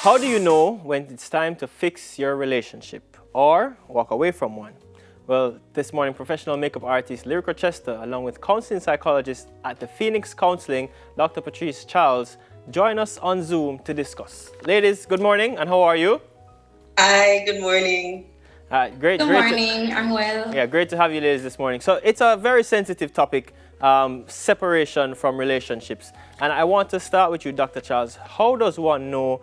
How do you know when it's time to fix your relationship or walk away from one? Well, this morning, professional makeup artist Lyrica Chester, along with counseling psychologist at the Phoenix Counseling, Dr. Patrice Charles, join us on Zoom to discuss. Ladies, good morning, and how are you? Hi, good morning. Great, Good great. morning, I'm well. Yeah, great to have you ladies this morning. So it's a very sensitive topic, separation from relationships. And I want to start with you, Dr. Charles. How does one know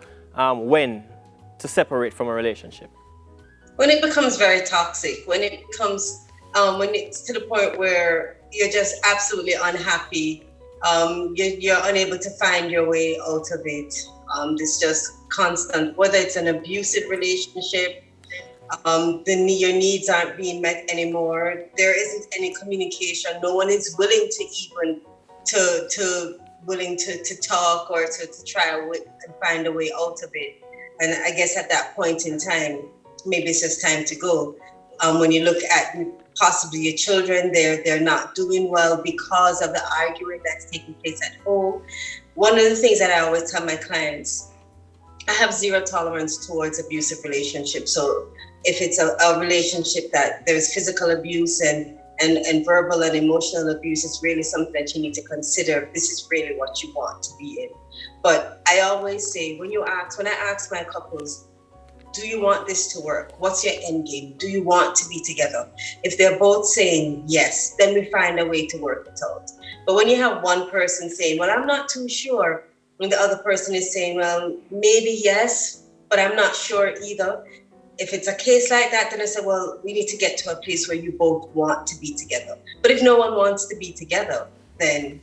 when to separate from a relationship? When it becomes very toxic, when it becomes, when it's to the point where you're just absolutely unhappy, you're unable to find your way out of it. It's just constant, whether it's an abusive relationship, your needs aren't being met anymore. There isn't any communication. No one is willing to even to talk or to try and find a way out of it. And I guess at that point in time, maybe it's just time to go. When you look at possibly your children, they're not doing well because of the arguing that's taking place at home. One of the things that I always tell my clients, I have zero tolerance towards abusive relationships. So if it's a relationship that there's physical abuse and verbal and emotional abuse, it's really something that you need to consider if this is really what you want to be in. But I always say, when I ask my couples, do you want this to work? What's your end game? Do you want to be together? If they're both saying yes, then we find a way to work it out. But when you have one person saying, well, I'm not too sure, when the other person is saying, well, maybe yes, but I'm not sure either. If it's a case like that, then I say, well, we need to get to a place where you both want to be together. But if no one wants to be together, then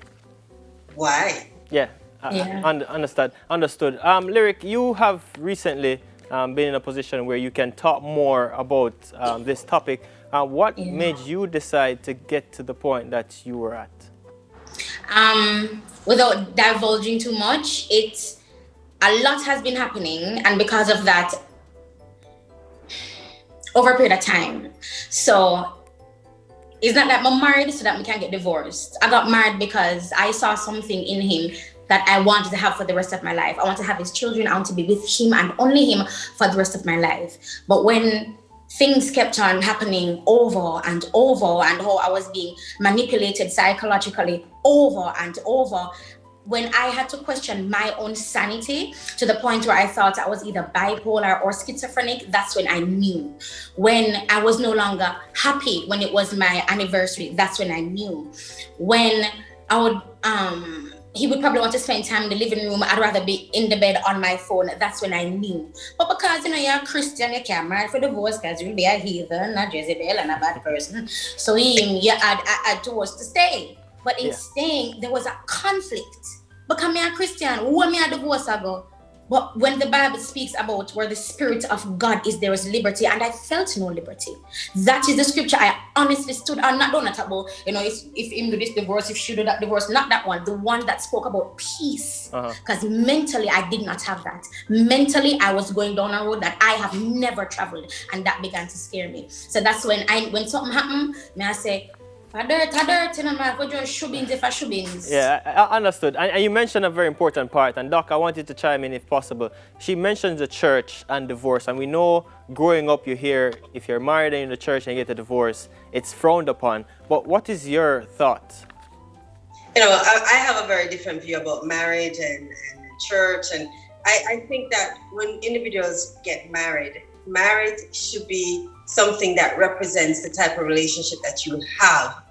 why? Yeah, understood. Lyric, you have recently been in a position where you can talk more about this topic. What made you decide to get to the point that you were at? Without divulging too much, a lot has been happening, and because of that, over a period of time. So it's not that I'm married so that we can get divorced. I got married because I saw something in him that I wanted to have for the rest of my life. I want to have his children. I want to be with him and only him for the rest of my life. But when things kept on happening over and over, and how I was being manipulated psychologically over and over, when I had to question my own sanity to the point where I thought I was either bipolar or schizophrenic, that's when I knew. When I was no longer happy when it was my anniversary, that's when I knew. When I would, he would probably want to spend time in the living room, I'd rather be in the bed on my phone, that's when I knew. But because, you're a Christian, you can't marry for divorce because you'll be a heathen, a Jezebel, and a bad person. So you had divorce to stay. But in staying, there was a conflict. Because I'm a Christian, who am I a divorce ago? But when the Bible speaks about where the Spirit of God is, there is liberty, and I felt no liberty. That is the scripture I honestly stood on. Not about, if him do this divorce, if she do that divorce, not that one. The one that spoke about peace. Because mentally, I did not have that. Mentally, I was going down a road that I have never traveled, and that began to scare me. So that's when something happened, I say, yeah, I understood. And you mentioned a very important part. And Doc, I wanted to chime in if possible. She mentions the church and divorce. And we know growing up, you hear if you're married and in the church and you get a divorce, it's frowned upon. But what is your thought? I have a very different view about marriage and church. And I think that when individuals get married, marriage should be something that represents the type of relationship that you have.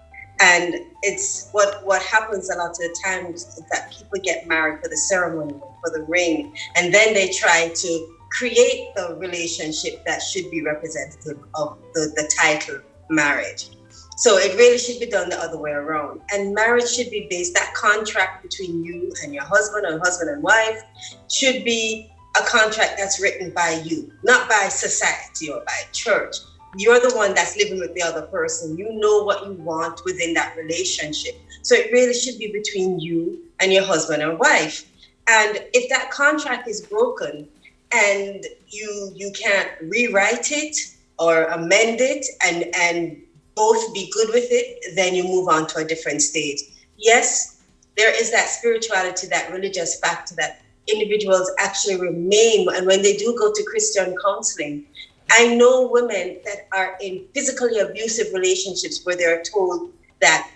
And it's what happens a lot of the times is that people get married for the ceremony, for the ring, and then they try to create the relationship that should be representative of the title marriage. So it really should be done the other way around. And marriage should be based, that contract between you and your husband or husband and wife should be a contract that's written by you, not by society or by church. You're the one that's living with the other person. You know what you want within that relationship. So it really should be between you and your husband or wife. And if that contract is broken and you can't rewrite it or amend it and both be good with it, then you move on to a different stage. Yes, there is that spirituality, that religious factor that individuals actually remain, and when they do go to Christian counseling, I know women that are in physically abusive relationships where they're told that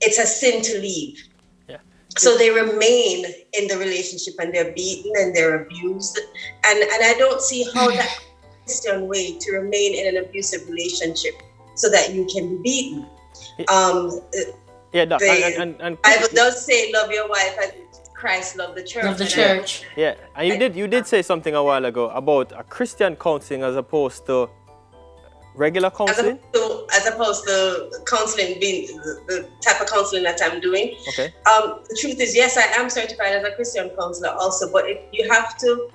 it's a sin to leave. Yeah. So they remain in the relationship and they're beaten and they're abused. And I don't see how that Christian way to remain in an abusive relationship so that you can be beaten. Yeah, Doc, the Bible does say love your wife as Christ loved the church. Love the church. Yeah, and you did say something a while ago about a Christian counseling as opposed to regular counseling? As opposed to counseling being the type of counseling that I'm doing. Okay. The truth is, yes, I am certified as a Christian counselor also, but you have to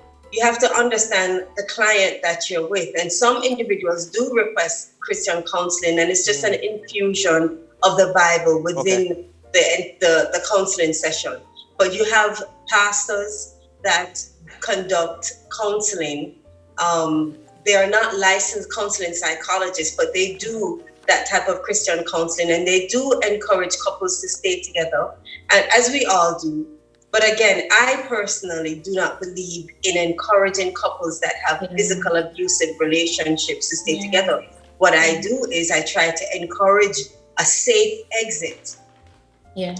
understand the client that you're with. And some individuals do request Christian counseling, and it's just an infusion of the Bible within the counseling session. But you have pastors that conduct counseling. They are not licensed counseling psychologists, but they do that type of Christian counseling, and they do encourage couples to stay together, and as we all do. But again, I personally do not believe in encouraging couples that have physical abusive relationships to stay together. What I do is I try to encourage a safe exit. I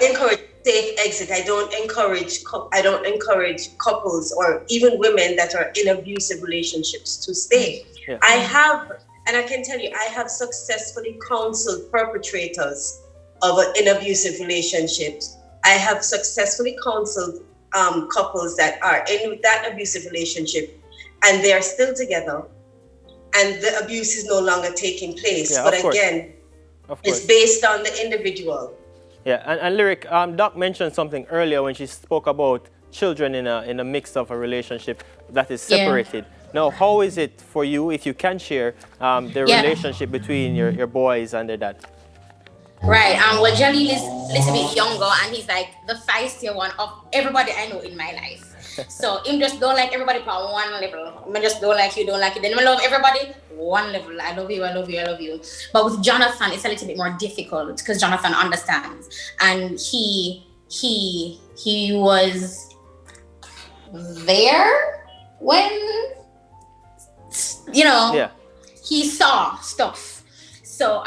encourage safe exit. I don't encourage couples or even women that are in abusive relationships to stay. I have, and I can tell you, I have successfully counseled perpetrators of in abusive relationships. I have successfully counseled couples that are in that abusive relationship and they are still together and the abuse is no longer taking place. But again, it's based on the individual. Yeah, and Lyric, Doc mentioned something earlier when she spoke about children in a mix of a relationship that is separated. Now, how is it for you, if you can share, the relationship between your boys and their dad? Right. Well, Jalil is a little bit younger, and he's like the feistier one of everybody I know in my life. So him just don't like everybody on one level. I just don't like you, don't like you. Then I love everybody one level. I love you, I love you, I love you. But with Jonathan, it's a little bit more difficult because Jonathan understands, and he was there when he saw stuff. So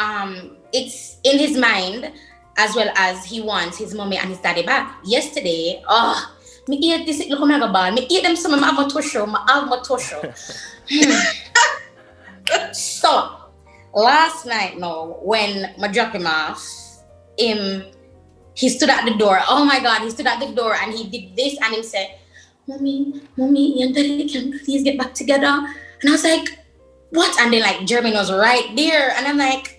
it's in his mind, as well as he wants his mommy and his daddy back. Yesterday, me eat this, look at my ball. Me eat them some of my avotosho. So, last night now, when I dropped him off, he stood at the door. Oh my God, he stood at the door and he did this and he said, Mommy, you and daddy can please get back together. And I was like, what? And then like Jeremy was right there. And I'm like,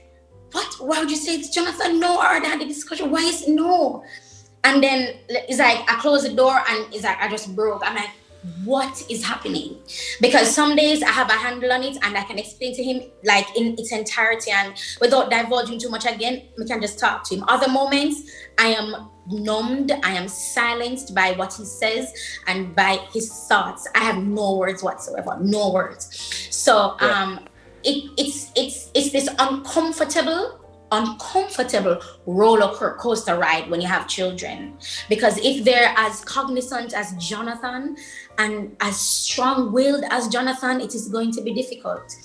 what? Why would you say it's Jonathan? No, I already had the discussion. Why is it no? And then it's like, I closed the door and it's like, I just broke. I'm like, what is happening? Because some days I have a handle on it and I can explain to him like in its entirety and without divulging too much again, we can just talk to him. Other moments, I am numbed, I am silenced by what he says and by his thoughts. I have no words whatsoever, no words. So it's this uncomfortable roller coaster ride when you have children, because if they're as cognizant as Jonathan and as strong-willed as Jonathan, it is going to be difficult.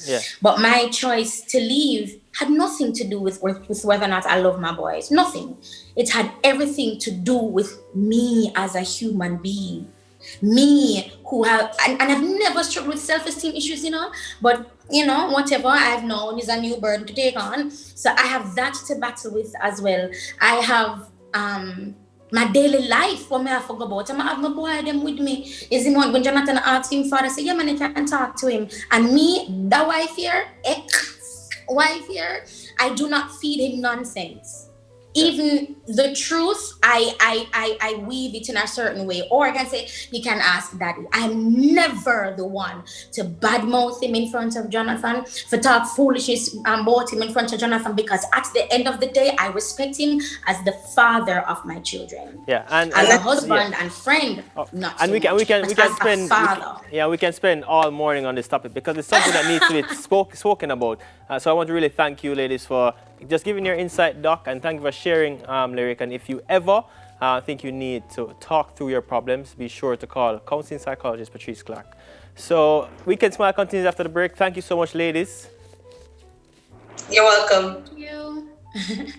But my choice to leave had nothing to do with whether or not I love my boys. Nothing. It had everything to do with me as a human being. Me who have and I've never struggled with self-esteem issues, but whatever I've known is a new burden to take on. So I have that to battle with as well. I have my daily life what I forgot about. I have my boy them with me. Is him when Jonathan asked him father, say, yeah man, I can talk to him. And me, that wife here, I do not feed him nonsense. Even the truth, I weave it in a certain way. Or I can say, you can ask daddy. I'm never the one to badmouth him in front of Jonathan, for talk foolishness about him in front of Jonathan, because at the end of the day, I respect him as the father of my children. And as a husband and friend. Not and so we can spend all morning on this topic because it's something that needs to be spoken about. So I want to really thank you, ladies, for just giving your insight, Doc, and thank you for sharing, Lyric. And if you ever I think you need to talk through your problems, be sure to call counseling psychologist Patrice Clark. So Weekend Smile continues after the break. Thank you so much, ladies. You're welcome. Thank you.